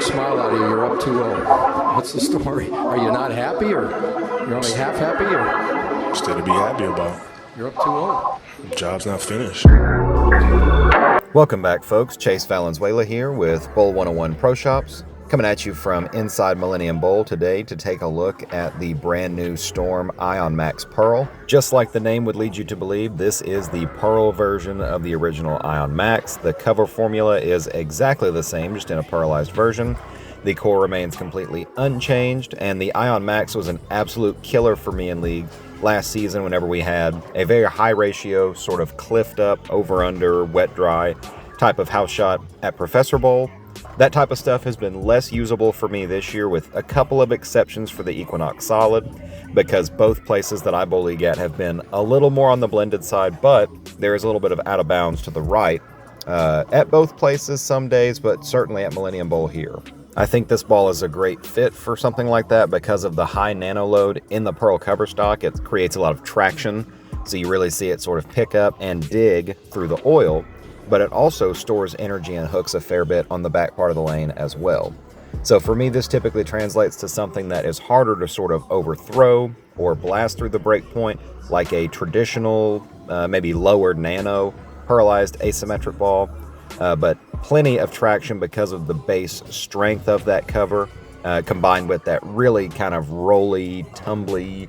big smile out of you. You're up 2-0. What's the story? Are you not happy, or you're only half happy, or Still to be happy about. you're up 2-0? Job's not finished. Welcome back, folks. Chase Valenzuela here with Bowl 101 Pro Shops, coming at you from inside Millennium Bowl today to take a look at the brand new Storm Ion Max Pearl. Just like the name would lead you to believe, this is the Pearl version of the original Ion Max. The cover formula is exactly the same, just in a pearlized version. The core remains completely unchanged, and the Ion Max was an absolute killer for me in League last season whenever we had a very high ratio, sort of cliffed up, over under, wet dry type of house shot at Professor Bowl. That type of stuff has been less usable for me this year, with a couple of exceptions for the Equinox Solid, because both places that I bowl league at have been a little more on the blended side, but there is a little bit of out of bounds to the right at both places some days, but certainly at Millennium Bowl here. I think this ball is a great fit for something like that because of the high nano load in the Pearl cover stock. It creates a lot of traction, so you really see it sort of pick up and dig through the oil, but it also stores energy and hooks a fair bit on the back part of the lane as well. So for me, this typically translates to something that is harder to sort of overthrow or blast through the break point, like a traditional, maybe lowered nano pearlized asymmetric ball, but plenty of traction because of the base strength of that cover, combined with that really kind of rolly, tumbly,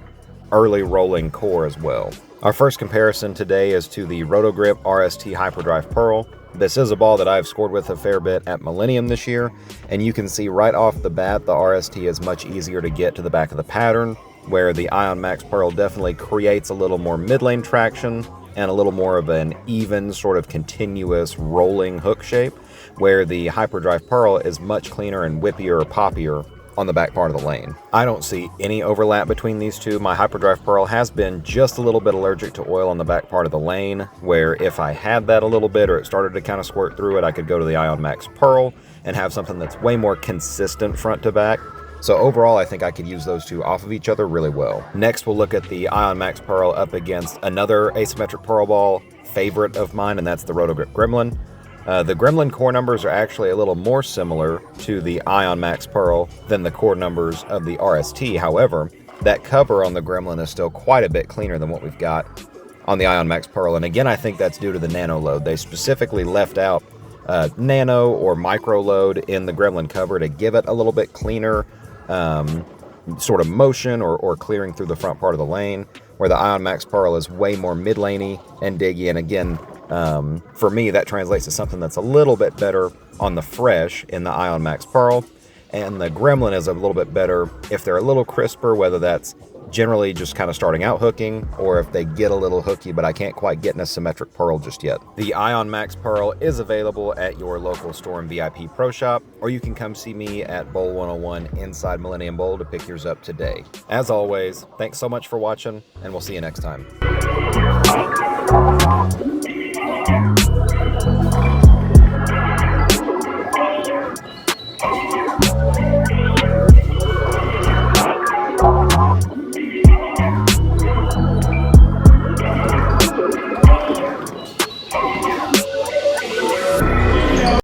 early rolling core as well. Our first comparison today is to the Rotogrip RST Hyperdrive Pearl. This is a ball that I've scored with a fair bit at Millennium this year, and you can see right off the bat the RST is much easier to get to the back of the pattern, where the Ion Max Pearl definitely creates a little more mid-lane traction and a little more of an even, sort of continuous rolling hook shape, where the Hyperdrive Pearl is much cleaner and whippier or poppier on the back part of the lane. I don't see any overlap between these two. My Hyperdrive Pearl has been just a little bit allergic to oil on the back part of the lane, where if I had that a little bit or it started to kind of squirt through it, I could go to the Ion Max Pearl and have something that's way more consistent front to back. So overall, I think I could use those two off of each other really well. Next, we'll look at the Ion Max Pearl up against another asymmetric Pearl ball favorite of mine, and that's the Rotogrip Gremlin. The Gremlin core numbers are actually a little more similar to the Ion Max Pearl than the core numbers of the RST. However, that cover on the Gremlin is still quite a bit cleaner than what we've got on the Ion Max Pearl. And again, I think that's due to the nano load. They specifically left out nano or micro load in the Gremlin cover to give it a little bit cleaner sort of motion or clearing through the front part of the lane, where the Ion Max Pearl is way more mid-laney and diggy. And again, for me, that translates to something that's a little bit better on the fresh in the Ion Max Pearl, and the Gremlin is a little bit better if they're a little crisper, whether that's generally just kind of starting out hooking, or if they get a little hooky, but I can't quite get in a symmetric Pearl just yet. The Ion Max Pearl is available at your local Storm VIP Pro Shop, or you can come see me at Bowl 101 inside Millennium Bowl to pick yours up today. As always, thanks so much for watching, and we'll see you next time.